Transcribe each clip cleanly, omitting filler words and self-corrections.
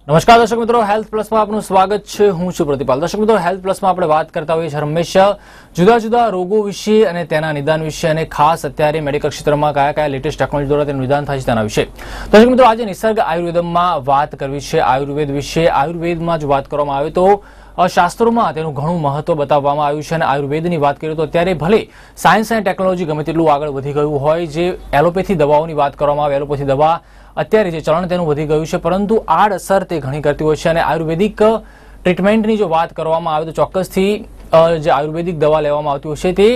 નમસ્કાર દર્શક મિત્રો, હેલ્થ પ્લસમાં આપનું સ્વાગત છે। હું છું પ્રતિપાલ। દર્શક મિત્રો, હેલ્થ પ્લસમાં આપણે વાત કરતા હોઈએ છીએ હંમેશા જુદા જુદા રોગો વિશે અને તેના નિદાન વિશે, અને ખાસ અત્યારે મેડિકલ ક્ષેત્રમાં કયા કયા લેટેસ્ટ ટેકનોલોજી દ્વારા તેનું નિદાન થાય છે તેના વિશે। દર્શક મિત્રો, આજે નિસર્ગ આયુર્વેદમાં વાત કરવી છે આયુર્વેદ વિશે। આયુર્વેદમાં જો વાત કરવામાં આવે તો શાસ્ત્રોમાં તેનું ઘણું મહત્વ બતાવવામાં આવ્યું છે, અને આયુર્વેદની વાત કરીએ તો અત્યારે ભલે સાયન્સ અને ટેકનોલોજી ગમે તેટલું આગળ વધી ગયું હોય, જે એલોપેથી દવાઓની વાત કરવામાં આવે, એલોપેથી દવા અત્યારે જે ચલણ તેનું વધી ગયું છે, પરંતુ આડઅસર તે ઘણી કરતી હોય છે। અને આયુર્વેદિક ટ્રીટમેન્ટની જો વાત કરવામાં આવે તો ચોક્કસથી જે આયુર્વેદિક દવા લેવામાં આવતી હોય છે તે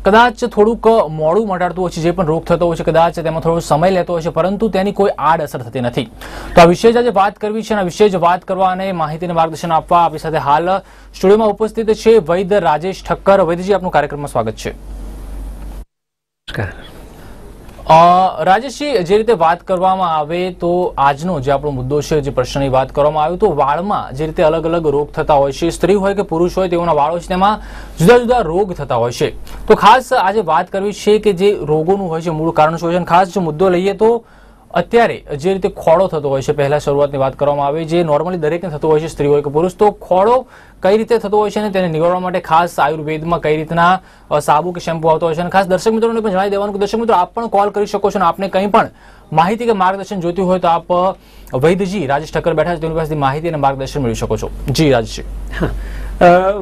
કદાચ થોડુંક મોડું મટાડતું હોય છે, જે પણ રોગ થતો હોય છે કદાચ તેમાં થોડો સમય લેતો હોય છે, પરંતુ તેની કોઈ આડઅસર થતી નથી। તો આ વિશે જ આજે વાત કરવી છે, અને આ વિશે જ વાત કરવા અને માહિતી અને માર્ગદર્શન આપવા આપણી સાથે હાલ સ્ટુડિયોમાં ઉપસ્થિત છે વૈદ્ય રાજેશ ઠક્કર। વૈદ્યજી, આપનું કાર્યક્રમમાં સ્વાગત છે। રાજેશજી, જે રીતે વાત કરવામાં આવે તો આજનો જે આપણો મુદ્દો છે, જે પ્રશ્નની વાત કરવામાં આવે તો વાળમાં જે રીતે અલગ અલગ રોગ થતા હોય છે, સ્ત્રી હોય કે પુરુષ હોય તેઓના વાળો છે તેમાં જુદા જુદા રોગ થતા હોય છે। તો ખાસ આજે વાત કરવી છે કે જે રોગોનું હોય છે મૂળ કારણ શું હોય છે। ખાસ જો મુદ્દો લઈએ તો અત્યારે જે રીતે ખોડો થતો હોય છે, પહેલા શરૂઆતની વાત કરવામાં આવે, જે નોર્મલી દરેકને થતો હોય છે, સ્ત્રી હોય કે પુરુષ, તો ખોડો કઈ રીતે થતો હોય છે અને તેને નિવારવા માટે ખાસ આયુર્વેદમાં કઈ રીતના સાબુ કે શેમ્પુ આવતો હોય છે, અને ખાસ દર્શક મિત્રોને પણ જણાવી દેવાનું કે દર્શક મિત્રો, આપ પણ કોલ કરી શકો છો અને આપને કંઈ પણ માહિતી કે માર્ગદર્શન જોઈતું હોય તો આપ વૈદ્યજી રાજેશ ઠક્કર બેઠા છે તેની પાસેથી માહિતી અને માર્ગદર્શન મેળવી શકો છો। જી રાજેશજી।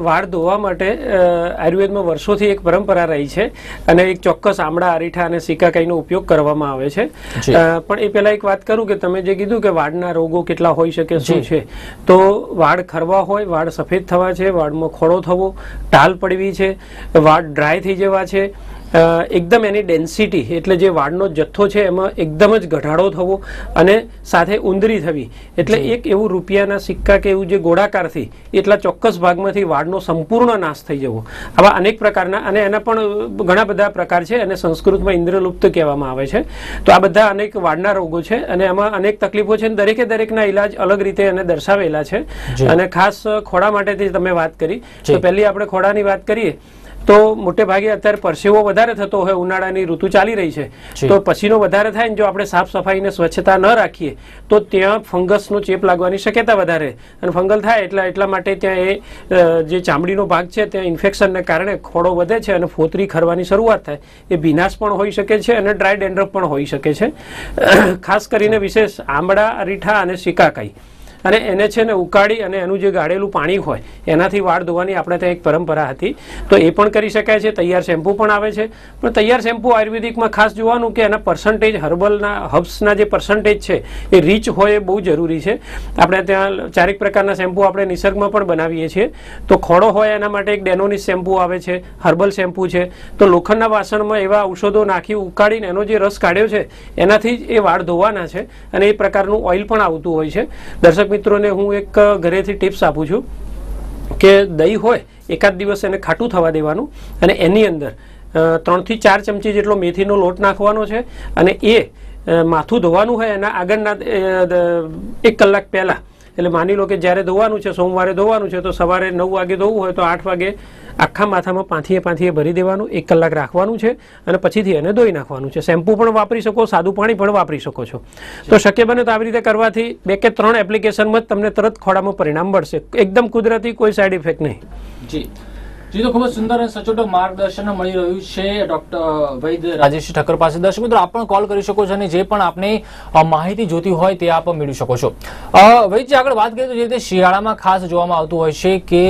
વાળ ધોવા માટે આયુર્વેદમાં વર્ષોથી એક પરંપરા રહી છે, અને એક ચોક્કસ આમળા, અરીઠા અને સિકાકાઈનો ઉપયોગ કરવામાં આવે છે। પણ એ પહેલા એક વાત કરું કે તમે જે કીધું કે વાળના રોગો કેટલા હોઈ શકે, શું છે, તો વાળ ખરવા હોય, વાળ સફેદ થવા છે, વાળમાં ખોડો થવો, ટાલ પડવી છે, વાળ ડ્રાય થઈ જવા છે, એકદમ એની ડેન્સિટી એટલે જે વાળનો જથ્થો છે એમાં એકદમ જ ઘટાડો થવો, અને સાથે ઉંદરી થવી, એટલે એક એવું રૂપિયાના સિક્કા કે એવું જે ગોળાકારથી એટલા ચોક્કસ ભાગમાંથી વાળનો સંપૂર્ણ નાશ થઈ જવો, આવા અનેક પ્રકારના, અને એના પણ ઘણા બધા પ્રકાર છે, અને સંસ્કૃતમાં ઇન્દ્રલુપ્ત કહેવામાં આવે છે। તો આ બધા અનેક વાળના રોગો છે, અને એમાં અનેક તકલીફો છે, દરેકે દરેકના ઇલાજ અલગ રીતે એને દર્શાવેલા છે। અને ખાસ ખોડા માટેથી તમે વાત કરી, તો પહેલી આપણે ખોડાની વાત કરીએ તો મોટે ભાગે અત્યારે પરસેવો વધારે થતો હોય, ઉનાળાની ઋતુ ચાલી રહી છે, તો પસીનો વધારે થાય ને જો આપણે સાફ સફાઈ ને સ્વચ્છતા ન રાખીએ તો ત્યાં ફંગસનો ચેપ લાગવાની શક્યતા વધારે, અને ફંગલ થાય એટલા માટે ત્યાં એ જે ચામડીનો ભાગ છે ત્યાં ઇન્ફેક્શનને કારણે ખોડો વધે છે, અને ફોતરી ખરવાની શરૂઆત થાય, એ ભીનાશ પણ હોઈ શકે છે, અને ડ્રાય ડેન્ડ્રફ પણ હોઈ શકે છે। ખાસ કરીને વિશેષ આંબળા, અરીઠા અને સિકાકાઈ, અને એને છે ને ઉકાળી અને એનું જે ગાળેલું પાણી હોય એનાથી વાળ ધોવાની આપણે ત્યાં એક પરંપરા હતી, તો એ પણ કરી શકાય છે। તૈયાર શેમ્પુ પણ આવે છે, પણ તૈયાર શેમ્પુ આયુર્વેદિકમાં ખાસ જોવાનું કે એના પર્સન્ટેજ, હર્બ્સના જે પર્સન્ટેજ છે એ રીચ હોય એ બહુ જરૂરી છે। આપણે ત્યાં ચારેક પ્રકારના શેમ્પુ આપણે નિસર્ગમાં પણ બનાવીએ છીએ, તો ખોડો હોય એના માટે એક ડેનોનિસ શેમ્પુ આવે છે, હર્બલ શેમ્પુ છે, તો લોખંડના વાસણમાં એવા ઔષધો નાખી ઉકાળીને એનો જે રસ કાઢ્યો છે એનાથી જ એ વાળ ધોવાના છે, અને એ પ્રકારનું ઓઇલ પણ આવતું હોય છે। દર્શક મિત્રોને હું એક ઘરેથી ટિપ્સ આપું છું કે દહીં હોય એકાદ દિવસ એને ખાટું થવા દેવાનું, અને એની અંદર 3 થી 4 ચમચી જેટલો મેથીનો લોટ નાખવાનો છે, અને એ માથું ધોવાનું હોય એના આગળના 1 કલાક પહેલા, એટલે માની લો કે જ્યારે ધોવાનું છે, સોમવારે ધોવાનું છે, તો સવારે 9 વાગે ધોવું હોય તો 8 વાગે આખા માથામાં પાંથીએ ભરી દેવાનું, 1 કલાક રાખવાનું છે, અને પછીથી એને ધોઈ નાખવાનું છે। શેમ્પુ પણ વાપરી શકો, સાદું પાણી પણ વાપરી શકો છો। તો શક્ય બને તો આવી રીતે કરવાથી 2 કે 3 એપ્લિકેશનમાં જ તમને તરત ખોડામાં પરિણામ મળશે, એકદમ કુદરતી, કોઈ સાઈડ ઇફેક્ટ નહીં। જી જી, તો ખૂબ જ સુંદર અને સચોટ માર્ગદર્શન મળી રહ્યું છે ડોક્ટર વૈદ્ય રાજેશ ઠક્કર પાસે। દર્શક મિત્રો, આપ પણ કોલ કરી શકો છો, અને જે પણ આપને માહિતી જોતી હોય તે આપ મેળવી શકો છો। વૈદ્ય, આગળ વાત કરીએ તો જે રીતે શિયાળામાં ખાસ જોવામાં આવતું હોય છે કે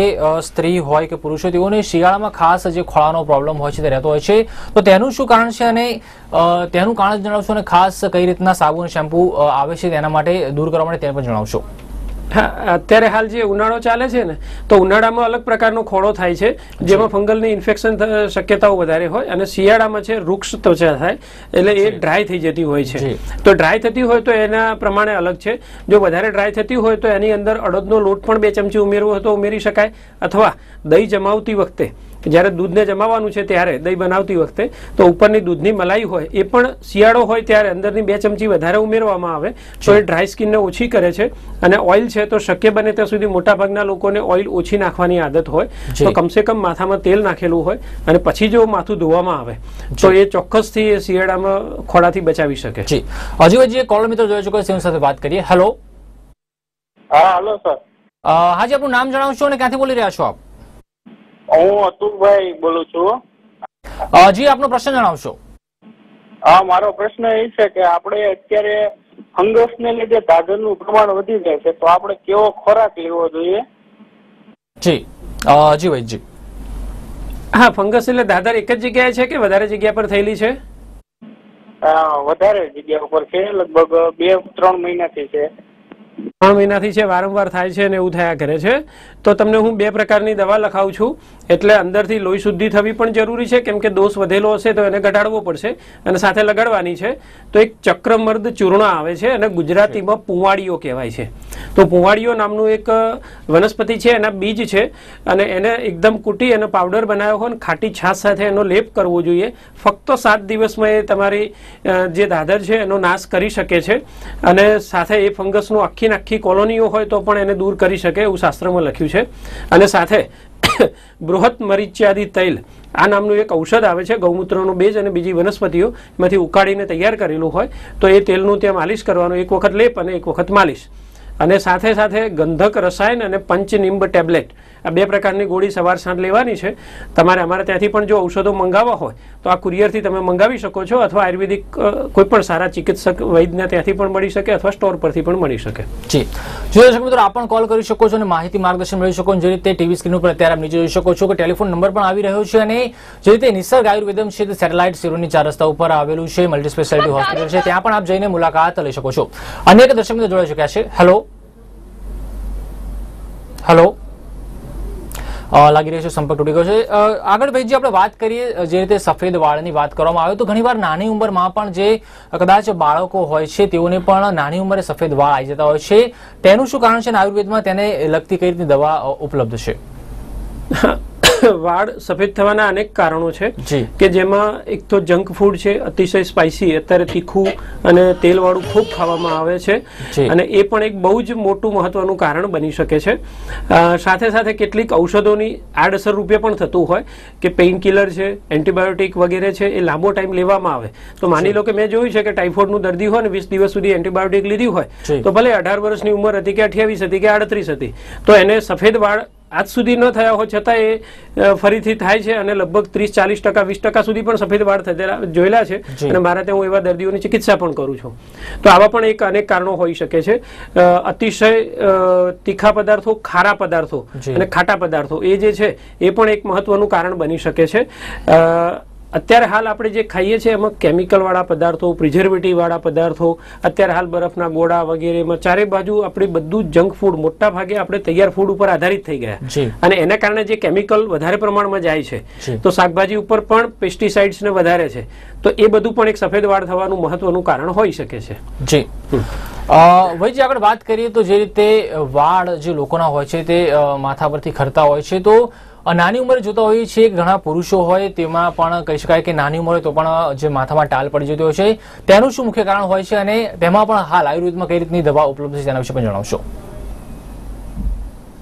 સ્ત્રી હોય કે પુરુષ હોય તેઓને શિયાળામાં ખાસ જે ખોળાનો પ્રોબ્લેમ હોય છે તે રહેતો હોય છે, તો તેનું શું કારણ છે અને તેનું કારણ જણાવશો, અને ખાસ કઈ રીતના સાબુ અને શેમ્પુ આવે છે તેના માટે દૂર કરવા માટે તેને પણ જણાવશો। હા, અત્યારે હાલ જે ઉનાળો ચાલે છે ને, તો ઉનાળામાં અલગ પ્રકારનો ખોડો થાય છે, જેમાં ફંગલની ઇન્ફેક્શન શક્યતાઓ વધારે હોય, અને શિયાળામાં છે વૃક્ષ ત્વચા થાય, એટલે એ ડ્રાય થઈ જતી હોય છે। તો ડ્રાય થતી હોય તો એના પ્રમાણે અલગ છે, જો વધારે ડ્રાય થતી હોય તો એની અંદર અડદનો લોટ પણ 2 ચમચી ઉમેરવો હોય તો ઉમેરી શકાય, અથવા દહીં જમાવતી વખતે, જ્યારે દૂધને જમાવવાનું છે ત્યારે દહીં બનાવતી વખતે, તો ઉપરની દૂધની મલાઈ હોય એ પણ શિયાળો હોય ત્યારે અંદરની 2 ચમચી વધારે ઉમેરવામાં આવે, તો એ ડ્રાય સ્કિનને ઓછી કરે છે। અને ઓઇલ છે તો શક્ય બને ત્યાં સુધી મોટાભાગના લોકોને ઓઇલ ઓછી નાખવાની આદત હોય, તો કમસે કમ માથામાં તેલ નાખેલું હોય, અને પછી જો માથું ધોવામાં આવે તો એ ચોક્કસથી એ શિયાળામાં ખોડાથી બચાવી શકે। હજી જે કોલ મિત્ર જોઈ ચૂક્યો છે તેની સાથે વાત કરીએ। હેલો। હા હલો સર. હાજી, આપનું નામ જણાવશો અને ક્યાંથી બોલી રહ્યા છો આપ? હું અતુલભાઈ બોલું છું. જી, આપનો પ્રશ્ન જણાવશો. હા, મારો પ્રશ્ન એ છે કે આપણે અત્યારે ફંગસ ને લીધે ધાધરનું પ્રમાણ વધી જાય છે, તો આપણે કેવો ખોરાક લેવો જોઈએ? જી જી વૈદજી. હા, ફંગસ એટલે દાદર એક જ જગ્યાએ છે કે વધારે જગ્યા પર થયેલી છે? વધારે જગ્યા ઉપર છે, લગભગ 2-3 મહિનાથી છે. 3 મહિનાથી છે, વારંવાર થાય છે અને એવું થયા કરે છે. તો તમને હું 2 પ્રકારની દવા લખાવું છું. એટલે અંદરથી લોહી શુદ્ધિ થવી પણ જરૂરી છે, કેમ કે દોષ વધેલો હશે તો એને ઘટાડવો પડશે અને સાથે લગાડવાની છે. તો એક ચક્રમર્દ ચૂર્ણ આવે છે અને ગુજરાતીમાં પુંવાડીઓ કહેવાય છે. તો પુંવાડીઓ નામનું એક વનસ્પતિ છે, એના બીજ છે અને એને એકદમ કૂટી અને પાવડર બનાવ્યો હોય અને ખાટી છાશ સાથે એનો લેપ કરવો જોઈએ. ફક્ત 7 દિવસમાં એ તમારી જે દાદર છે એનો નાશ કરી શકે છે અને સાથે એ ફંગસનું આખી કોલોનીઓ હોય તો પણ એને દૂર કરી શકે એવું શાસ્ત્રમાં લખ્યું છે. અને સાથે બૃહત મરીચ્યાદી તૈલ આ નામનું એક ઔષધ આવે છે, ગૌમૂત્રનો બેજ અને બીજી વનસ્પતિઓ એમાંથી ઉકાળીને તૈયાર કરેલું હોય તો એ તેલનું ત્યાં માલિશ કરવાનું, એક વખત લેપ અને એક વખત માલિશ. અને સાથે સાથે ગંધક રસાયણ અને પંચનિંબ ટેબ્લેટ આ 2 પ્રકારની ગોળી સવાર સાંજ લેવાની છે. તમારે અમારે ત્યાંથી પણ જો ઔષધો મંગાવવા હોય તો આ કુરિયરથી તમે મંગાવી શકો છો, અથવા આયુર્વેદિક કોઈ પણ સારા ચિકિત્સક વૈદ્યના ત્યાંથી પણ મળી શકે અથવા સ્ટોર પરથી પણ મળી શકે. જી, જો દર્શક મિત્રો આપ પણ કોલ કરી શકો છો અને માહિતી માર્ગદર્શન મેળવી શકો. જે રીતે ટીવી સ્ક્રીન ઉપર અત્યારે આપ નીચે જોઈ શકો છો કે ટેલિફોન નંબર પણ આવી રહ્યો છે અને જે રીતે નિસર્ગ આયુર્વેદમ છે તે સેટેલાઇટ સિરોની 4 રસ્તા ઉપર આવેલું છે, મલ્ટી સ્પેશિયાલિટી હોસ્પિટલ છે, ત્યાં પણ આપ જઈને મુલાકાત લઈ શકો છો. અન્ય એક દર્શક મિત્રો જોડાઈ શક્યા છે. હેલો હેલો, લાગી રહ્યો છે સંપર્ક તૂટી ગયો છે. આગળ ભાઈજી આપણે વાત કરીએ, જે રીતે સફેદ વાળની વાત કરવામાં આવે તો ઘણીવાર નાની ઉંમરમાં પણ જે કદાચ બાળકો હોય છે તેઓને પણ નાની ઉંમરે સફેદ વાળ આવી જતા હોય છે. તેનું શું કારણ છે અને આયુર્વેદમાં તેને લગતી કઈ રીતની દવા ઉપલબ્ધ છે? વાળ સફેદ થવાના અનેક કારણો છે કે જેમાં એક તો જંક ફૂડ છે, અતિશય સ્પાઇસી, અત્યારે તીખું અને તેલવાળું ખૂબ ખાવામાં આવે છે અને એ પણ એક બહુ જ મોટું મહત્વનું કારણ બની શકે છે. સાથે સાથે કેટલીક ઔષધોની આડઅસર રૂપે પણ થતું હોય કે પેઇન કિલર છે, એન્ટીબાયોટિક વગેરે છે, એ લાંબો ટાઈમ લેવામાં આવે તો માની લો કે મેં જોયું છે કે ટાઇફોઇડનું દર્દી હોય ને 20 દિવસ સુધી એન્ટીબાયોટિક લીધી હોય તો ભલે 18 વર્ષની ઉંમર હતી કે 28 હતી કે 38 હતી તો એને સફેદ વાળ આજ સુધી ન થયા હોય છતાં એ ફરીથી થાય છે અને લગભગ 30-40%, 20% સુધી પણ સફેદ વાળ થયેલા જોયેલા છે અને મારા ત્યાં હું એવા દર્દીઓની ચિકિત્સા પણ કરું છું. તો આવા પણ એક અનેક કારણો હોઈ શકે છે. અતિશય તીખા પદાર્થો, ખારા પદાર્થો અને ખાટા પદાર્થો એ જે છે એ પણ એક મહત્વનું કારણ બની શકે છે. અત્યારે હાલ આપણે જે ખાઈએ છીએ એમાં કેમિકલ વાળા પદાર્થો, પ્રિઝર્વેટિવ વાળા પદાર્થો, અત્યારે હાલ બરફના ગોળા વગેરેમાં ચારે બાજુ આપણે બધું જંક ફૂડ, મોટા ભાગે આપણે તૈયાર ફૂડ ઉપર આધારિત થઈ ગયા અને એના કારણે જે કેમિકલ વધારે પ્રમાણમાં જાય છે તો શાકભાજી ઉપર પણ પેસ્ટિસાઇડ્સ ને વધારે છે તો એ બધું પણ એક સફેદ વાળ થવાનું મહત્વનું કારણ હોઈ શકે છે. જી ભાઈ, આગળ વાત કરીએ તો જે રીતે વાળ જે લોકોના હોય છે તે માથા પરથી ખરતા હોય છે તો નાની ઉંમરે જોતા હોઈએ છીએ ઘણા પુરુષો હોય તેમાં પણ કહી શકાય કે નાની ઉંમરે તો પણ જે માથામાં ટાલ પડી જતી હોય છે તેનું શું મુખ્ય કારણ હોય છે અને તેમાં પણ હાલ આયુર્વેદમાં કઈ રીતની દવા ઉપલબ્ધ છે તેના વિશે પણ જણાવશો.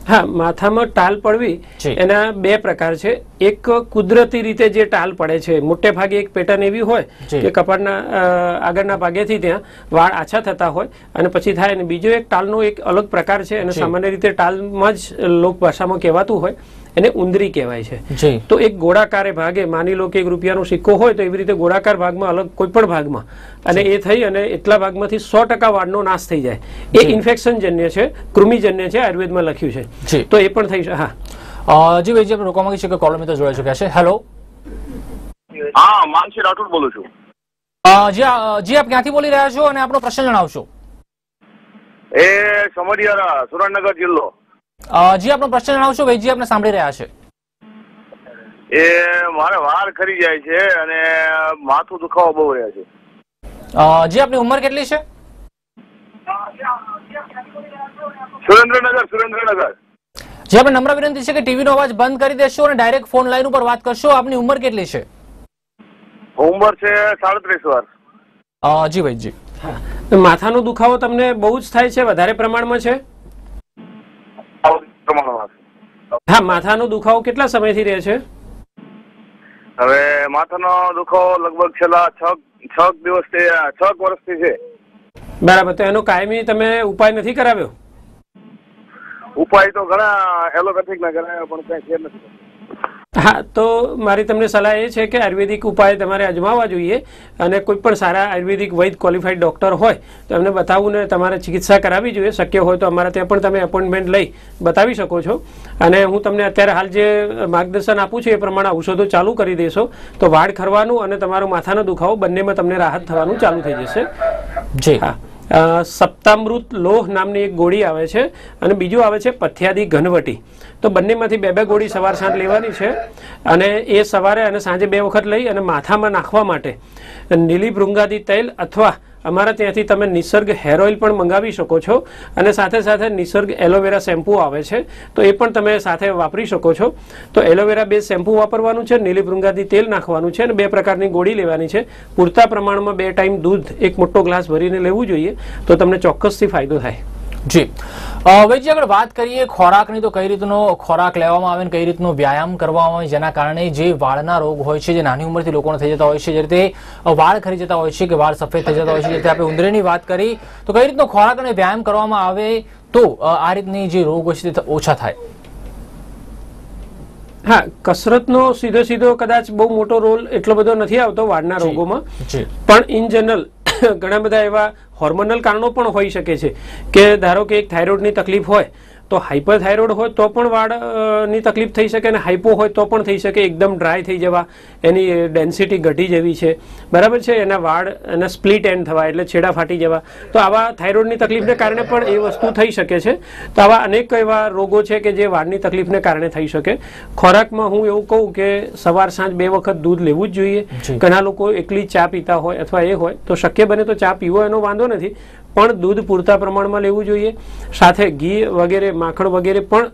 હા, માથામાં ટાલ પડવી એના 2 પ્રકાર છે. એક કુદરતી રીતે જે ટાલ પડે છે, મોટે ભાગે એક પેટર્ન એવી હોય કે કપાળના આગળના ભાગેથી ત્યાં વાળ આછા થતા હોય અને પછી થાય. અને બીજો એક ટાલનો એક અલગ પ્રકાર છે અને સામાન્ય રીતે ટાલમાં જ લોક ભાષામાં કહેવાતું હોય એને ઉંદરી કહેવાય છે. તો એક ગોળાકાર ભાગે, માની લો કે 1 રૂપિયાનો સિક્કો હોય તો એવી રીતે ગોળાકાર ભાગમાં અલગ કોઈ પણ ભાગમાં અને એ થઈ અને એટલા ભાગમાંથી 100% વાળનો નાશ થઈ જાય. એ ઇન્ફેક્શન જન્ય છે, કૃમિજન્ય છે, આયુર્વેદમાં લખ્યું છે. તો એ પણ થઈ શકે. હા જી ભાઈ, આપણે રોકવા માંગી છીએ કે કોલર મિત્ર જોડાઈ શક્યા છે. હેલો, હા, માનસી રાઠોડ બોલું છું. જી આપ ક્યાંથી બોલી રહ્યા છો અને આપણો પ્રશ્ન જણાવશો. એ સમઢિયારા, સુરેન્દ્રનગર જિલ્લો. જી આપનો પ્રશ્ન જણાવશો. ભાઈજી આપને સાંભળી રહ્યા છે. એ મારે વાળ ખરી જાય છે અને માથું દુખાવો બહુ રહે છે. જી આપની ઉંમર કેટલી છે? સુરેન્દ્રનગર. જી આપણે નમ્ર વિનંતી છે કે ટીવીનો અવાજ બંધ કરી દેશો અને ડાયરેક્ટ ફોન લાઈન ઉપર વાત કરશો. આપની ઉંમર કેટલી છે? ઉંમર છે 37 વર્ષ. જી ભાઈજી. માથાનો દુખાવો તમને બહુ જ થાય છે, વધારે પ્રમાણમાં છે? હા, માથાનો દુખાવો કેટલા સમયથી રહે છે? હવે માથાનો દુખાવો લગભગ છેલ્લા 6 વર્ષથી છે. બરાબર. તો એનો કાયમી તમે ઉપાય નથી કરાવ્યો? ઉપાય તો ઘણા એલોપેથિક ના ઘણા પણ કઈ છે નથી. હા, તો મારી તમને સલાહ એ છે કે આયુર્વેદિક ઉપાય તમારે અજમાવવા જોઈએ અને કોઈ પણ સારા આયુર્વેદિક વૈદ ક્વોલિફાઈડ ડૉક્ટર હોય તો એમને બતાવવું ને તમારે ચિકિત્સા કરાવવી જોઈએ. શક્ય હોય તો અમારા ત્યાં પણ તમે એપોઇન્ટમેન્ટ લઈ બતાવી શકો છો. અને હું તમને અત્યારે હાલ જે માર્ગદર્શન આપું છું એ પ્રમાણે ઔષધો ચાલુ કરી દેશો તો વાળ ખરવાનું અને તમારો માથાનો દુખાવો બંનેમાં તમને રાહત થવાનું ચાલુ થઈ જશે. જી હા, સપ્તામૃત લોહ નામની એક ગોળી આવે છે અને બીજું આવે છે પથ્યાદી ઘનવટી. તો બંનેમાંથી બે ગોળી સવાર સાંજ લેવાની છે અને એ સવારે અને સાંજે 2 વખત લઈ અને માથામાં નાખવા માટે નીલી ભૃંગાદી તેલ અથવા અમારા ત્યાંથી તમે નિસર્ગ હેર ઓઇલ પણ મંગાવી શકો છો અને સાથે સાથે નિસર્ગ એલોવેરા શેમ્પૂ આવે છે તો એ પણ તમે સાથે વાપરી શકો છો. તો એલોવેરા બેઝ શેમ્પૂ વાપરવાનું છે, નીલી ભૃંગાદી તેલ નાખવાનું છે અને 2 પ્રકારની ગોળી લેવાની છે. પૂરતા પ્રમાણમાં 2 ટાઈમ દૂધ 1 મોટો ગ્લાસ ભરીને લેવું જોઈએ તો તમને ચોક્કસથી ફાયદો થાય. જી વૈદ્યજી, આગળ વાત કરીએ ખોરાકની તો કઈ રીતનો ખોરાક લેવામાં આવે ને કઈ રીતનો વ્યાયામ કરવામાં આવે જેના કારણે જે વાળના રોગ હોય છે જે નાની ઉંમરથી લોકોને થઈ જતા હોય છે, જે રીતે વાળ ખરી જતા હોય છે કે વાળ સફેદ થઈ જતા હોય છે, જે રીતે આપણે ઉંદરીની વાત કરી તો કઈ રીતનો ખોરાક અને વ્યાયામ કરવામાં આવે તો આ રીતની જે રોગ હોય છે તે ઓછા થાય? હા, કસરતનો સીધો કદાચ બહુ મોટો રોલ એટલો બધો નથી આવતો વાળના રોગોમાં, પણ ઇન જનરલ ઘણા બધા એવા હોર્મોનલ કારણો પણ હોઈ શકે છે કે ધારો કે એક થાઇરોઇડની તકલીફ હોય તો હાઇપરથાઇરોઇડ હોય તો પણ વાળની તકલીફ થઈ શકે અને હાઇપો હોય તો પણ થઈ શકે, એકદમ ડ્રાય થઈ જવા, એની ડેન્સિટી ઘટી જવી છે, બરાબર છે, એના વાળ અને સ્પ્લિટ એન્ડ થવા એટલે છેડા ફાટી જવા. તો આવા થાઇરોઇડની તકલીફને કારણે પણ એ વસ્તુ થઈ શકે છે. તો આવા અનેક એવા રોગો છે કે જે વાળની તકલીફને કારણે થઈ શકે. ખોરાકમાં હું એવું કહું કે સવાર સાંજ 2 વખત દૂધ લેવું જ જોઈએ. ઘણા લોકો એકલી ચા પીતા હોય અથવા એ હોય તો શક્ય બને તો ચા પીવો એનો વાંધો નથી, પણ દૂધ પૂરતા પ્રમાણમાં લેવું જોઈએ. સાથે ઘી વગેરે, માખણ વગેરે પણ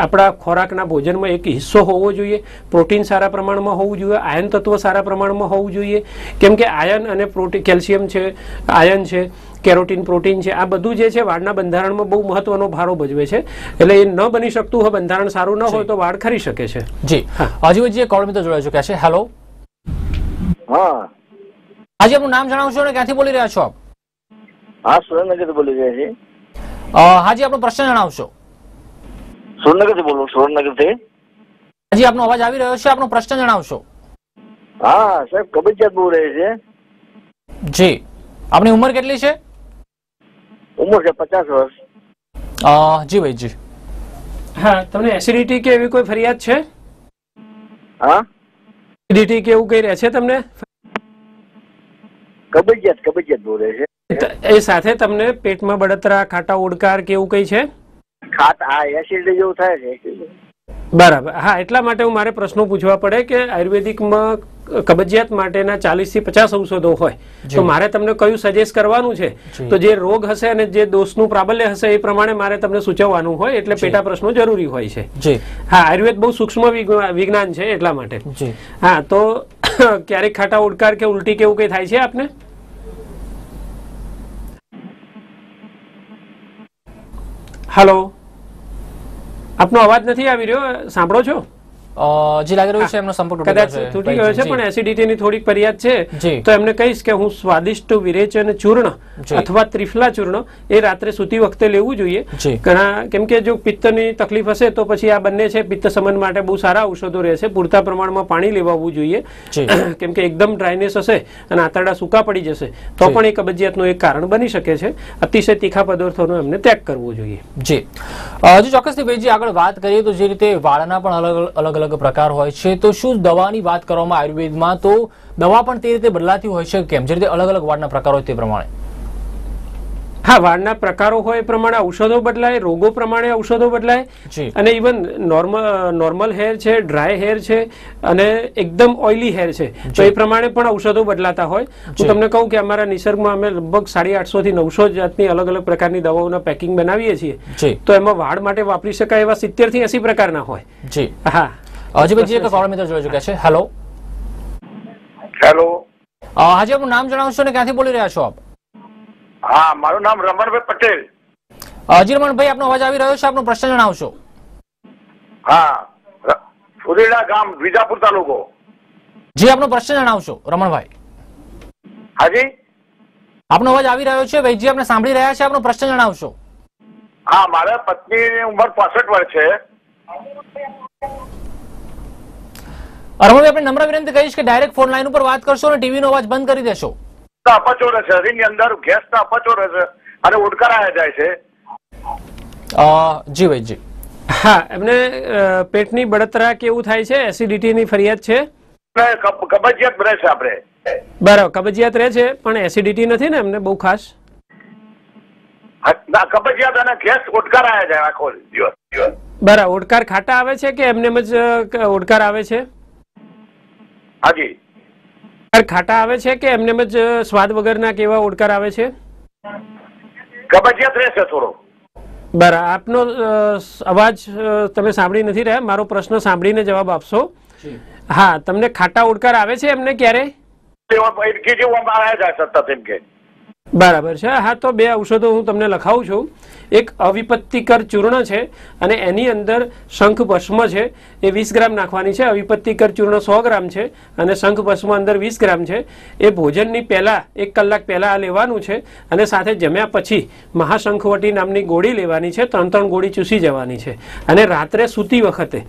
આપણા ખોરાકના ભોજનમાં એક હિસ્સો હોવો જોઈએ. પ્રોટીન સારા પ્રમાણમાં હોવું જોઈએ, આયન તત્વ સારા પ્રમાણમાં હોવું જોઈએ. કેમ કે આયન અને પ્રોટીન, કેલ્શિયમ છે, આયન છે, કેરોટીન, પ્રોટીન છે, આ બધું જે છે વાળના બંધારણમાં બહુ મહત્વનો ભારો ભજવે છે. એટલે એ ન બની શકતું હોય, બંધારણ સારું ન હોય તો વાળ ખરી શકે છે. જી હજી કોલ મિત્ર જોડાઈ ચૂક્યા છે. હેલો. હા, આજે આપનું નામ જણાવશો ને ક્યાંથી બોલી રહ્યા છો આપ? હા, સુરેન્દ્રનગરથી બોલી રહ્યા છીએ. હાજી, આપનો પ્રશ્ન જણાવશો. સુરેન્દ્રનગરથી બોલું, સુરેન્દ્રનગરથી. હાજી, આપનો અવાજ આવી રહ્યો છે, આપનો પ્રશ્ન જણાવશો. હા સાહેબ, કબજિયાત બહુ રહે છે. જી, આપની ઉંમર કેટલી છે? ઉંમર છે 50 વર્ષ. જી ભાઈજી. હા, તમને એસિડિટી કે એવી કોઈ ફરિયાદ છે? હા, એસિડિટી કે એવું કઈ રહે છે તમને? કબજિયાત બહુ રહે છે. એ સાથે તમને પેટમાં બળતરા, ખાટા ઓડકાર કે એવું કઈ છે? એસિડિટી જેવું થાય છે. બરાબર. હા, એટલા માટે મારે પ્રશ્નો પૂછવા પડે કે આયુર્વેદિકમાં કબજિયાત માટેના 40 થી 50 ઔષધો હોય તો મારે તમને કયું સજેસ્ટ કરવાનું છે, તો જે રોગ હશે અને જે દોષનું પ્રાબલ્ય હશે એ પ્રમાણે મારે તમને સૂચવવાનું હોય, એટલે પેટા પ્રશ્નો જરૂરી હોય છે. હા, આયુર્વેદ બહુ સૂક્ષ્મ વિજ્ઞાન છે એટલા માટે. હા, તો ક્યારેક ખાટા ઓડકાર કે ઉલટી કે એવું કઈ થાય છે આપને? હેલો, આપનો અવાજ નથી આવી રહ્યો, સાંભળો છો? જી, લાગી રહ્યું છે એમનો સંપર્ક કદાચ તૂટી ગયો છે, પણ એસિડિટીની થોડીક ફરિયાદ છે તો એમને કહીશ કે હું સ્વાદિષ્ટ વિરેચન ચૂર્ણ અથવા ત્રિફલા ચૂર્ણ એ રાત્રે સૂતી વખતે લેવું જોઈએ. ઘણા, કેમ કે જો પિત્તની તકલીફ હશે તો પછી આ બંને છે પિત્ત શમન માટે બહુ સારા ઔષધો રહેશે. પૂરતા પ્રમાણમાં પાણી લેવાવું જોઈએ, કેમ કે એકદમ ડ્રાયનેસ હશે અને આંતરડા સૂકા પડી જશે તો પણ એ કબજિયાતનું એક કારણ બની શકે છે. અતિશય તીખા પદાર્થોનો એમને ત્યાગ કરવો જોઈએ. જી ચોક્કસથી ભાઈજી, આગળ વાત કરીએ તો જે રીતે વાળના પણ અલગ અલગ પ્રકાર હોય છે, તો શું દવાની વાત કરવામાં આયુર્વેદમાં તો દવા પણ તે રીતે બદલાતી હોય છે કેમ? જે રીતે અલગ અલગ વાળના પ્રકાર હોય તે પ્રમાણે? હા, વાળના પ્રકારો હોય એ પ્રમાણે ઔષધો બદલાય, રોગો પ્રમાણે ઔષધો બદલાય, અને ઇવન નોર્મલ હેર છે, ડ્રાય હેર છે અને એકદમ ઓઇલી હેર છે તો એ પ્રમાણે પણ ઔષધો બદલાતા હોય. હું તમને કહું કે અમારા નિસર્ગમાં અમે લગભગ 850 થી 900 જાતની અલગ અલગ પ્રકારની દવાઓના પેકિંગ બનાવીએ છીએ, તો એમાં વાળ માટે વાપરી શકાય એવા 70 થી 80 પ્રકારના હોય. જી હા. અજીભાઈજી, એક કોલ મિત્ર જોઈ ચૂક્યા છે. હેલો. હેલો. હાજી, આપનું નામ જણાવશો ને ક્યાંથી બોલી રહ્યા છો આપ? હા, મારું નામ રમણભાઈ પટેલ. જી રમણભાઈ, આપનો અવાજ આવી રહ્યો છે, આપનો પ્રશ્ન જણાવશો. હા, ફુરેડા ગામ, વિજાપુર તાલુકો. જી, આપનો પ્રશ્ન જણાવશો રમણભાઈ. હાજી, આપનો અવાજ આવી રહ્યો છે ભાઈજી, આપણે સાંભળી રહ્યા છે, આપનો પ્રશ્ન જણાવશો. હા, મારા પત્નીની ઉંમર 65 વર્ષ છે. અરમોભાઈ, આપણે નમ્ર વિનંતી કહીશ કે ડાયરેક્ટ ફોન લાઈન ઉપર વાત કરશો અને ટીવી નો અવાજ બંધ કરી દેશો. અપચો રહે છે, શરીરની અંદર ગેસના અપચો રહે છે અને ઉડકારા જાય છે. જી ભાઈ, જી. હા, એમને પેટની બળતરા કે એવું થાય છે, એસિડિટીની ફરિયાદ છે? કબજિયાત રહે છે આપણે. બરાબર, કબજિયાત રહે છે પણ એસિડિટી નથી ને એમને બહુ ખાસ? ના, કબજિયાત અને ગેસ ઉડકારા જાય આખો દિવસ. બરાબર, ઓડકાર ખાટા આવે છે કે એમને જ ઓડકાર આવે છે? હાજી. ખાટા આવે છે કે એમને જ સ્વાદ વગરના કેવા ઓડકાર આવે છે? કબજિયાત રહેશે થોડો. બરાબર, આપનો અવાજ તમે સાંભળી નથી રહ્યા, મારો પ્રશ્ન સાંભળીને જવાબ આપશો. હા, તમને ખાટા ઓડકાર આવે છે એમને ક્યારે? બરાબર છે. હા, તો બે ઔષધો હું તમને લખાવું છું. એક અવિપત્તિકર ચૂર્ણ છે અને એની અંદર શંખ ભસ્મ છે, એ 20 ગ્રામ નાખવાની છે. અવિપત્તિકર ચૂર્ણ 100 ગ્રામ છે અને શંખ ભસ્મ અંદર 20 ગ્રામ છે. એ ભોજનની પહેલા 1 કલાક પહેલા આ લેવાનું છે અને સાથે જમ્યા પછી મહાશંખવટી નામની ગોળી લેવાની છે. 3 ગોળી ચૂસી જવાની છે અને રાત્રે સૂતી વખતે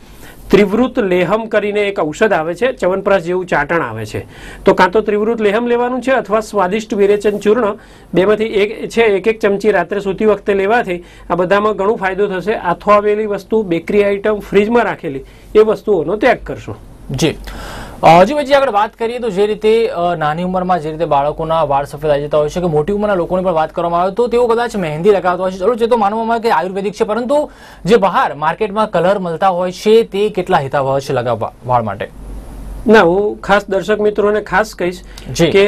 ત્રિવૃત લેહમ કરીને એક ઔષધ આવે છે, ચ્યવનપ્રાશ જેવું ચાટણ આવે છે, તો કાં તો ત્રિવૃત લેહમ લેવાનું છે અથવા સ્વાદિષ્ટ વિરેચન ચૂર્ણ, બેમાંથી એક છે. 1 ચમચી રાત્રે સૂતી વખતે લેવાથી આ બધામાં ઘણો ફાયદો થશે. આથો આવેલી વસ્તુ, બેકરી આઇટમ, ફ્રીજમાં રાખેલી એ વસ્તુઓનો ત્યાગ કરશો. જી જી ભાઈ, આગળ વાત કરીએ તો જે રીતે નાની ઉંમરમાં જે રીતે બાળકોના વાળ સફેદ આવી જતા હોય છે કે મોટી ઉંમરના લોકોની પણ વાત કરવામાં આવે તો તેઓ કદાચ મહેંદી લગાવતા હોય છે. ચલો, જે તો માનવામાં આવે કે આયુર્વેદિક છે, પરંતુ જે બહાર માર્કેટમાં કલર મળતા હોય છે તે કેટલા હિતાવહ છે લગાવવા વાળ માટે? ના, હું ખાસ દર્શક મિત્રોને ખાસ કહીશ કે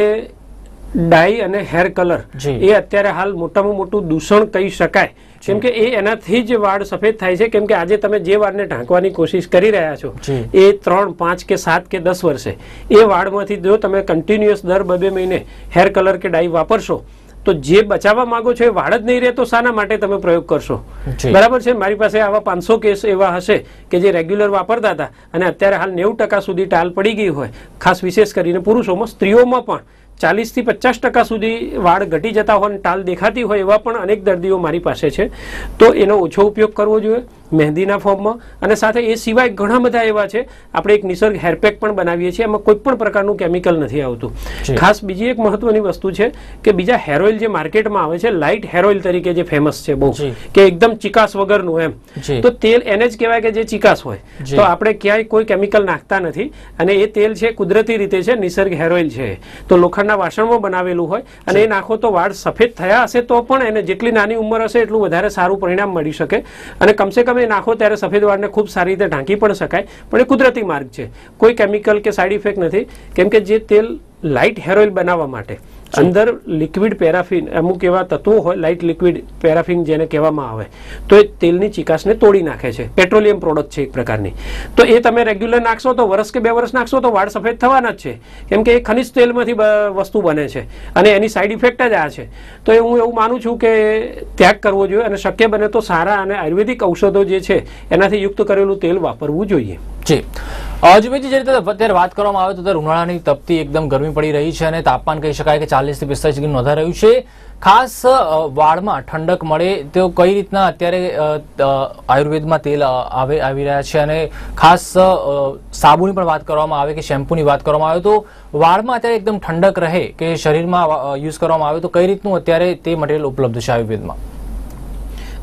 ડાઈ અને હેર કલર એ અત્યારે હાલ મોટામાં મોટું દૂષણ કહી શકાય, કેમ કે એ એનાથી જ વાળ સફેદ થાય છે. કેમ કે આજે તમે જે વાળને ઢાંકવાની કોશિશ કરી રહ્યા છો એ 3, 5 કે 7 કે 10 વર્ષે એ વાળમાંથી જો તમે કન્ટિન્યુઅસ દર 2 મહિને હેર કલર કે ડાઈ વાપરશો તો જે બચાવવા માંગો છો એ વાળ જ નહીં રહે, તો શાના માટે તમે પ્રયોગ કરશો? બરાબર છે. મારી પાસે આવા 500 કેસ એવા હશે કે જે રેગ્યુલર વાપરતા હતા અને અત્યારે હાલ 90% સુધી ટાલ પડી ગઈ હોય, ખાસ વિશેષ કરીને પુરુષોમાં. સ્ત્રીઓમાં પણ 40 થી 50% સુધી વાળ ઘટી જતા હોય, ટાલ દેખાતી હોય એવા પણ અનેક દર્દીઓ મારી પાસે છે. તો એનો ઓછો ઉપયોગ કરવો જોઈએ મહેંદીના ફોર્મમાં. અને સાથે એ સિવાય ઘણા બધા એવા છે, આપણે એક નિસર્ગ હેરપેક પણ બનાવીએ છીએ, એમાં કોઈ પણ પ્રકારનું કેમિકલ નથી આવતું. ખાસ બીજી એક મહત્વની વસ્તુ છે કે બીજા હેર ઓઇલ જે માર્કેટમાં આવે છે, લાઇટ હેર ઓઇલ તરીકે જે ફેમસ છે બહુ, કે એકદમ ચિકાસ વગરનું એમ, તો તેલ એને જ કહેવાય કે જે ચિકાસ હોય. તો આપણે ક્યાંય કોઈ કેમિકલ નાખતા નથી અને એ તેલ છે કુદરતી રીતે છે, નિસર્ગ હેર ઓઇલ છે, તો લોખંડના વાસણમાં બનાવેલું હોય અને એ નાખો તો વાળ સફેદ થયા હશે તો પણ એને જેટલી નાની ઉંમર હશે એટલું વધારે સારું પરિણામ મળી શકે. અને કમસે કમ નાખો ત્યારે સફેદ વાળને ખૂબ સારી રીતે ઢાંકી પણ શકાય, પણ એ કુદરતી માર્ગ છે, કોઈ કેમિકલ કે સાઇડ ઇફેક્ટ નથી. કેમ કે જે તેલ લાઇટ હેર ઓઇલ બનાવવા માટે અંદર લિક્વિડ પેરાફિન, અમુક એવા તત્વો હોય, લાઇટ લિક્વિડ પેરાફિન જેને કહેવામાં આવે, તો એ તેલની ચિકાસને તોડી નાખે છે. પેટ્રોલિયમ પ્રોડક્ટ છે એક પ્રકારની. તો એ તમે રેગ્યુલર નાખશો તો વર્ષ કે 2 વર્ષ નાખશો તો વાળ સફેદ થવાના જ છે, કેમ કે એ ખનિજ તેલમાંથી વસ્તુ બને છે અને એની સાઇડ ઇફેક્ટ જ આ છે. તો એ હું એવું માનું છું કે ત્યાગ કરવો જોઈએ અને શક્ય બને તો સારા અને આયુર્વેદિક ઔષધો જે છે એનાથી યુક્ત કરેલું તેલ વાપરવું જોઈએ. જી અજયભાઈ, જે રીતે અત્યારે વાત કરવામાં આવે તો અત્યારે ઉનાળાની તપતી એકદમ ગરમી પડી રહી છે અને તાપમાન કહી શકાય કે 40 થી 45 ડિગ્રી નોંધાઈ રહ્યું છે. ખાસ વાળમાં ઠંડક મળે તો કઈ રીતના અત્યારે આયુર્વેદમાં તેલ આવી રહ્યા છે અને ખાસ સાબુની પણ વાત કરવામાં આવે કે શેમ્પૂની વાત કરવામાં આવે તો વાળમાં અત્યારે એકદમ ઠંડક રહે કે શરીરમાં યુઝ કરવામાં આવે તો કઈ રીતનું અત્યારે તે મટીરિયલ ઉપલબ્ધ છે આયુર્વેદમાં?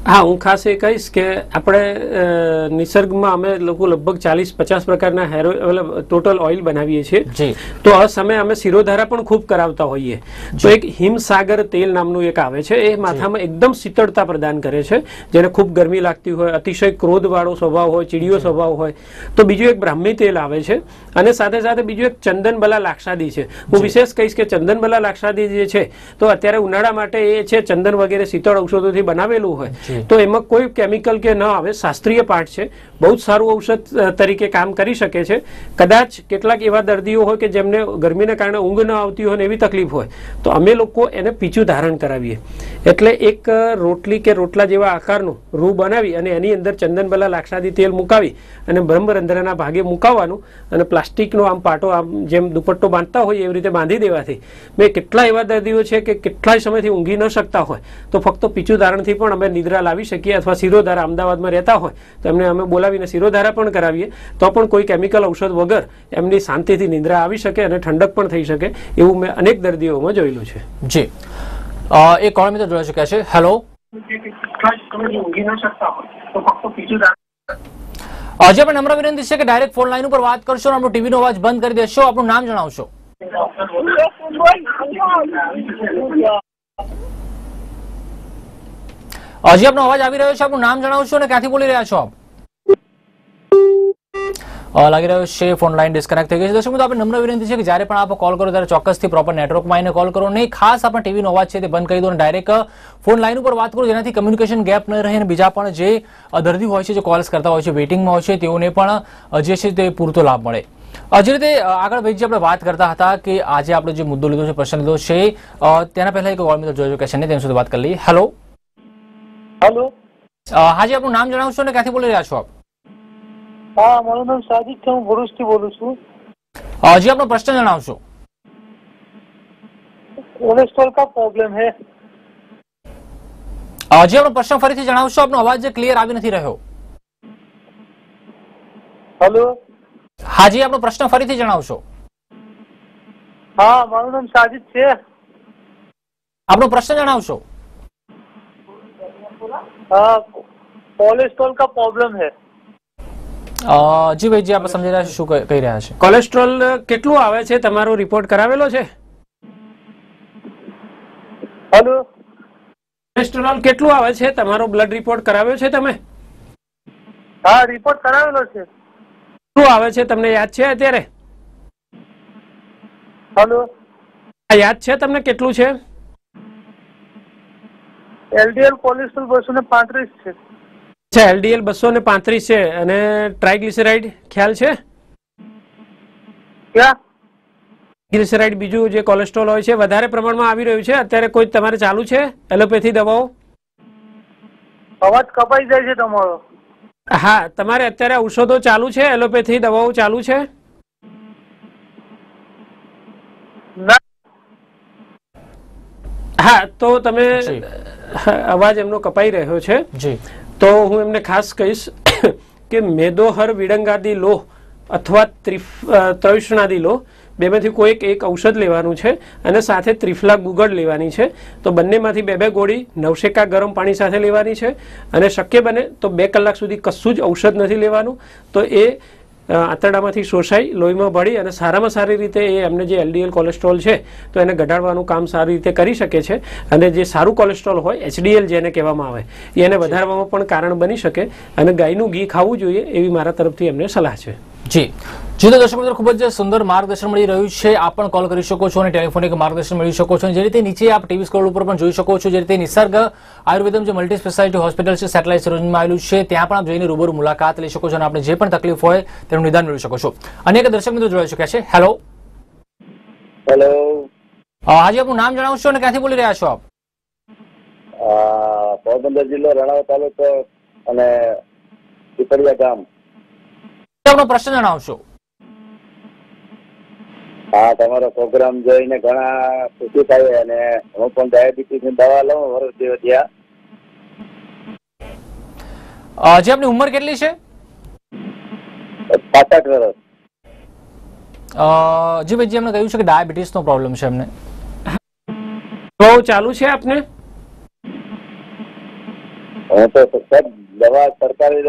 હા, હું ખાસ એ કહીશ કે આપણે નિસર્ગમાં અમે લોકો લગભગ 40-50 પ્રકારના હેર ઓઇલ ટોટલ ઓઇલ બનાવીએ છીએ. તો આ સમયે અમે શિરોધારા પણ ખૂબ કરાવતા હોઈએ. તો એક હિમસાગર તેલ નામનું એક આવે છે, એ માથામાં એકદમ શીતળતા પ્રદાન કરે છે. જેને ખૂબ ગરમી લાગતી હોય, અતિશય ક્રોધવાળો સ્વભાવ હોય, ચીડિયો સ્વભાવ હોય, તો બીજું એક બ્રાહ્મી તેલ આવે છે અને સાથે સાથે બીજું એક ચંદનબલા લાક્ષાદી છે. હું વિશેષ કહીશ કે ચંદનબલા લાક્ષાદી જે છે તો અત્યારે ઉનાળા માટે એ છે ચંદન વગેરે શીતળ ઔષધોથી બનાવેલું હોય, તો એમાં કોઈ કેમિકલ કે ન આવે, શાસ્ત્રીય પાઠ છે, બહુ જ સારું ઔષધ તરીકે કામ કરી શકે છે. કદાચ કેટલાક એવા દર્દીઓ હોય કે જેમને ગરમીને કારણે ઊંઘ ન આવતી હોય ને એવી તકલીફ હોય તો અમે લોકો એને પીછું ધારણ કરાવીએ. એટલે એક રોટલી કે રોટલા જેવા આકારનું રૂ બનાવી અને એની અંદર ચંદનબલા લાક્ષાદી તેલ મુકાવી અને બ્રહ્મરંધ્રના ભાગે મુકાવવાનું અને પ્લાસ્ટિકનો આમ પાટો આમ જેમ દુપટ્ટો બાંધતા હોય એવી રીતે બાંધી દેવાથી મેં કેટલા એવા દર્દીઓ છે કે કેટલાય સમયથી ઊંઘી ન શકતા હોય તો ફક્ત પીછું ધારણથી પણ અમે નિદ્રા લાવી શકીએ, અથવા શિરોધારા અમદાવાદમાં રહેતા હોય તો એમને અમે બોલાવીને શિરોધારા પણ કરાવીએ, તો પણ કોઈ કેમિકલ ઔષધ વગર એમની શાંતિથી નિંદ્રા આવી શકે અને ઠંડક પણ થઈ શકે, એવું મેં અનેક દર્દીઓમાં જોયેલું છે. જી, એક કોલ મિત્ર જોઈ શક્યા છે. હેલો, આજે આપણે નમ્ર વિનંતી છે કે ડાયરેક્ટ ફોન લાઈન ઉપર વાત કરશો, આપણો ટીવી નો અવાજ બંધ કરી દેશો, આપણું નામ જણાવશો. હજી આપનો અવાજ આવી રહ્યો છે, આપણું નામ જણાવશો અને ક્યાંથી બોલી રહ્યા છો આપ? લાગી રહ્યો છે ફોન લાઈન ડિસ્કનેક્ટ થઈ ગઈ છે. દર્શક મિત્રો, આપણે નમ્ર વિનંતી છે કે જ્યારે પણ આપ કોલ કરો ત્યારે ચોક્કસથી પ્રોપર નેટવર્કમાં આવીને કોલ કરો, નહીં ખાસ આપણે ટીવીનો અવાજ છે તે બંધ કરી દો અને ડાયરેક્ટ ફોન લાઈન ઉપર વાત કરો, જેનાથી કમ્યુનિકેશન ગેપ ન રહે અને બીજા પણ જે દર્દી હોય છે, જે કોલ્સ કરતા હોય છે, વેઇટિંગમાં હોય છે, તેઓને પણ જે છે તે પૂરતો લાભ મળે. જે રીતે આગળ ભાઈ આપણે વાત કરતા હતા કે આજે આપણે જે મુદ્દો લીધો છે, પ્રશ્ન લીધો છે, તેના પહેલા એક કોલ મિત્ર જોઈ કે છે ને તેની સાથે વાત કરી લઈએ. હેલો, હાજી, આપનું નામ જણાવશો અને ક્યાંથી બોલી રહ્યા છો આપ? हाँ, मारू नाम साजिद है, હું ભરૂચથી બોલું છું. જી, આપનો પ્રશ્ન જણાવશો. કોલેસ્ટ્રોલ કા પ્રોબ્લેમ है. જી, આપનો પ્રશ્ન ફરીથી જણાવશો, આપનો અવાજ ક્લિયર આવી નથી રહ્યો. हेलो, હાજી, આપનો પ્રશ્ન ફરીથી જણાવશો. हाँ, મારું નામ સાजिद છે. આપનો પ્રશ્ન જણાવશો. हाँ, कोलेस्ट्रॉल का प्रॉब्लम है. જી ભાઈજી, આપણે સમજી રહ્યા છો શું કહી રહ્યા છે? કોલેસ્ટ્રોલ કેટલું આવે છે, તમારો રિપોર્ટ કરાવેલો છે? हेलो, કોલેસ્ટ્રોલ કેટલું આવે છે, તમારો બ્લડ રિપોર્ટ કરાવ્યો છે તમે? हाँ, રિપોર્ટ કરાવેલો છે. શું આવે છે તમને યાદ છે અત્યારે? हेलो, યાદ છે તમને કેટલું છે? LDL કોલેસ્ટ્રોલ 235 છે. અચ્છા, LDL 235 છે અને ટ્રાઇગ્લિસરાઇડ ખ્યાલ છે? ક્યાં? ટ્રાઇગ્લિસરાઇડ બીજું જે કોલેસ્ટ્રોલ હોય છે વધારે પ્રમાણમાં આવી રહ્યું છે અત્યારે, કોઈ તમારે ચાલુ છે એલોપેથી દવાઓ? અવાજ કપાઈ જાય છે તમારો. હા, તમારે અત્યારે ઔષધો ચાલુ છે, એલોપેથી દવાઓ ચાલુ છે? ના. હા, તો તમે અવાજ એમનો કપાઈ રહ્યો છે. જી, તો હું એમને ખાસ કહીશ કે મેદોહર વિડંગાદી લોહ અથવા ત્રવિષ્ણાદી લોહ બેમાંથી કોઈ એક ઔષધ લેવાનું છે અને સાથે ત્રિફલા ગુગળ લેવાની છે. તો બંનેમાંથી બે ગોળી નવશેકા ગરમ પાણી સાથે લેવાની છે અને શક્ય બને તો 2 કલાક સુધી કશું જ ઔષધ નથી લેવાનું. તો એ આંતરડામાંથી શોષાઈ લોહીમાં ભળી અને સારામાં સારી રીતે એ એમને જે LDL કોલેસ્ટ્રોલ છે તો એને ઘટાડવાનું કામ સારી રીતે કરી શકે છે. અને જે સારું કોલેસ્ટ્રોલ હોય, HDL જેને કહેવામાં આવે, એને વધારવામાં પણ કારણ બની શકે અને ગાયનું ઘી ખાવું જોઈએ એવી મારા તરફથી એમને સલાહ છે. જી, તો દર્શક મિત્રો, ખૂબ જ સુંદર માર્ગદર્શન મળી રહ્યું છે. આપ પણ કોલ કરી શકો છો અને ટેલિફોનિક માર્ગદર્શન મેળવી શકો છો. જે રીતે નીચે આપ ટીવી સ્ક્રોલ ઉપર પણ જોઈ શકો છો, જે રીતે નિસર્ગ આયુર્વેદમ જે મલ્ટી સ્પેશિયાલિટી હોસ્પિટલ છે, સેટેલાઇટ સરોજમાં આવેલું છે, ત્યાં પણ આપ જઈને રૂબરૂ મુલાકાત લઈ શકો છો અને આપણે જે પણ તકલીફ હોય તેનું નિદાન મેળવી શકો છો. અનેક દર્શક મિત્રો જોડાઈ શક્યા છે. હેલો, હાજી, આપનું નામ જણાવશો અને ક્યાંથી બોલી રહ્યા છો આપ? પોરબંદર જિલ્લો, રણાવ તાલુકો અને પીપળિયા ગામ. આપનો પ્રશ્ન જણાવશો. હા, તમારો પ્રોગ્રામ જોઈને ઘણા ખુશી થાય અને હું પણ ડાયાબિટીસ ની દવા લઉં વર્ષ જેવો ત્યાં. જે આપની ઉંમર કેટલી છે? 65 વર્ષ. જી ભાઈજી, એમને કહ્યું છે કે ડાયાબિટીસ નો પ્રોબ્લેમ છે એમને. દવાઓ ચાલુ છે આપને? હું તો સર દવા સરકારી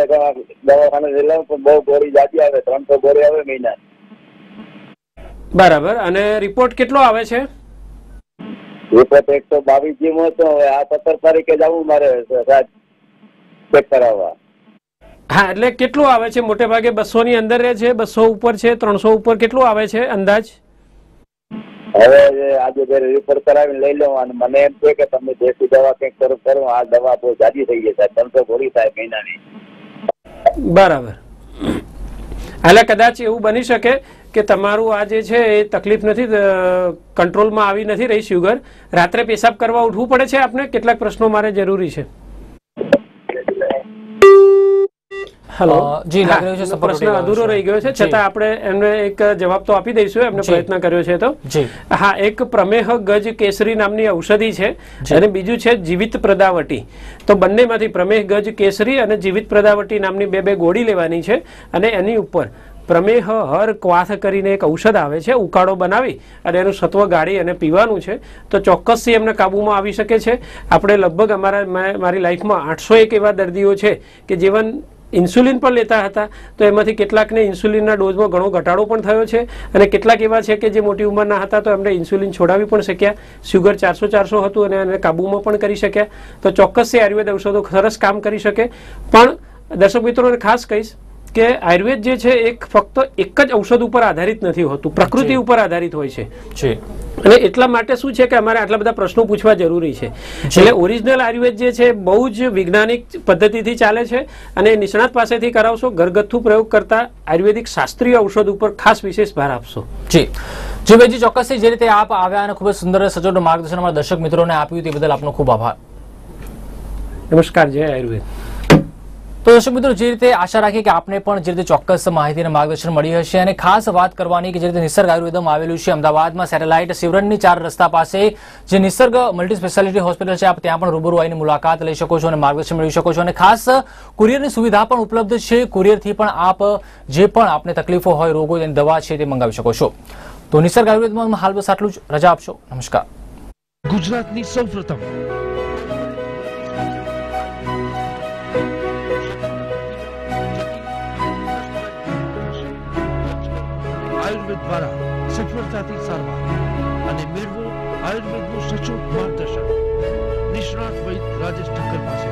દવાખાને લઉં પણ બહુ ગોળી જાતી આવે, 300 ગોળી આવે મહિના. બરાબર. અને રિપોર્ટ કેટલો આવે છે? રિપોર્ટ 122 જેવો હતો. હવે આ 17 તારીખે જવું મારે ચેક કરાવવા. હા, એટલે કેટલું આવે છે? મોટે ભાગે 200 ની અંદર રહે છે, 200 ઉપર છે, 300 ઉપર કેટલું આવે છે અંદાજ? હવે આજે રિપોર્ટ કરાવીને લઈ લઉં અને મને એમ છે કે તમે દેશી દવા કંઈક કરો. આ દવા બહુ જાજી થઈ ગઈ સાહેબ, 300 ગોળી થાય મહિનાની. બરાબર. એટલે કદાચ એવું બની શકે કે તમારું આ જે છે એ તકલીફ નથી, કંટ્રોલમાં આવી નથી રહી શુગર. રાત્રે પેશાબ કરવા ઉઠવું પડે છે આપને? કેટલાક પ્રશ્નો મારે જરૂરી છે. હેલો જી, લાગી રહ્યું છે એમનો સંપર્ક પ્રશ્ન તૂટી ગયો અધૂરો છે. રહી ગયો છે, જી. છતાં આપણે એમને એક જવાબ તો આપી દઈશું, એમને જી. પ્રયત્ન કર્યો છે તો. જી. હા, એક પ્રમેહ ગજ કેસરી નામની ઔષધિ છે અને બીજું છે જીવિત પ્રદાવટી. તો બંનેમાંથી પ્રમેહ ગજ કેસરી અને જીવિત પ્રદાવટી નામની બે ગોળી લેવાની છે અને એની ઉપર પ્રમેહ હર ક્વાથ કરીને એક ઔષધ આવે છે, ઉકાળો બનાવી અને એનું સત્વ ગાળી અને પીવાનું છે. તો ચોક્કસથી એમને કાબૂમાં આવી શકે છે. આપણે લગભગ મારી લાઈફમાં 801 એવા દર્દીઓ છે કે જેવન ઇન્સ્યુલિન પણ લેતા હતા, તો એમાંથી કેટલાકને ઇન્સ્યુલિનના ડોઝમાં ઘણો ઘટાડો પણ થયો છે અને કેટલાક એવા છે કે જે મોટી ઉંમરના હતા તો એમને ઇન્સ્યુલિન છોડાવી પણ શક્યા, શુગર 400 હતું અને એને કાબૂમાં પણ કરી શક્યા. તો ચોક્કસથી આયુર્વેદ ઔષધો સરસ કામ કરી શકે. પણ દર્શક મિત્રોને ખાસ કહીશ કે આયુર્વેદ જે છે એક ફક્ત એક જ ઔષધ ઉપર આધારિત નથી હોતું, પ્રકૃતિ ઉપર આધારિત હોય છે. અને એટલા માટે શું છે કે અમારે આટલા બધા પ્રશ્નો પૂછવા જરૂરી છે. એટલે ઓરિજિનલ આયુર્વેદ જે છે બહુ જ વૈજ્ઞાનિક પદ્ધતિથી ચાલે છે અને નિષ્ણાત પાસેથી કરાવશો. ઘરગથ્થુ પ્રયોગ કરતા આયુર્વેદિક શાસ્ત્રીય ઔષધ ઉપર ખાસ વિશેષ ભાર આપશો. જી જી ભાઈજી, ચોક્કસથી જે રીતે આપ આવ્યા અને ખૂબ જ સુંદર સચોટ માર્ગદર્શન અમારા દર્શક મિત્રોને આપ્યું તે બદલ આપનો ખૂબ આભાર. નમસ્કાર, જય આયુર્વેદ. તો દર્શક મિત્રો, જે રીતે આશા રાખીએ કે આપને પણ જે રીતે ચોક્કસ માહિતી અને માર્ગદર્શન મળી હશે. અને ખાસ વાત કરવાની કે જે રીતે નિસર્ગ આયુર્વેદમ આવેલું છે અમદાવાદમાં સેટેલાઇટ સિવરનની 4 રસ્તા પાસે જે નિસર્ગ મલ્ટી સ્પેશિયાલિટી હોસ્પિટલ છે, આપ ત્યાં પણ રૂબરૂ આવીને મુલાકાત લઈ શકો છો અને માર્ગદર્શન મેળવી શકો છો. અને ખાસ કુરિયરની સુવિધા પણ ઉપલબ્ધ છે. કુરિયરથી પણ આપ જે પણ આપને તકલીફો હોય, રોગો, તેની દવા છે તે મંગાવી શકો છો. તો નિસર્ગ આયુર્વેદમાં હાલ બસ આટલું જ. રજા આપશો. નમસ્કાર. ગુજરાતની સૌપ્રથમ આયુર્વેદ દ્વારા સફળતાથી સારવાર અને મેળવો આયુર્વેદનું સચોટ માર્ગદર્શન નિષ્ણાત વૈદ રાજેશ ઠક્કર પાસે.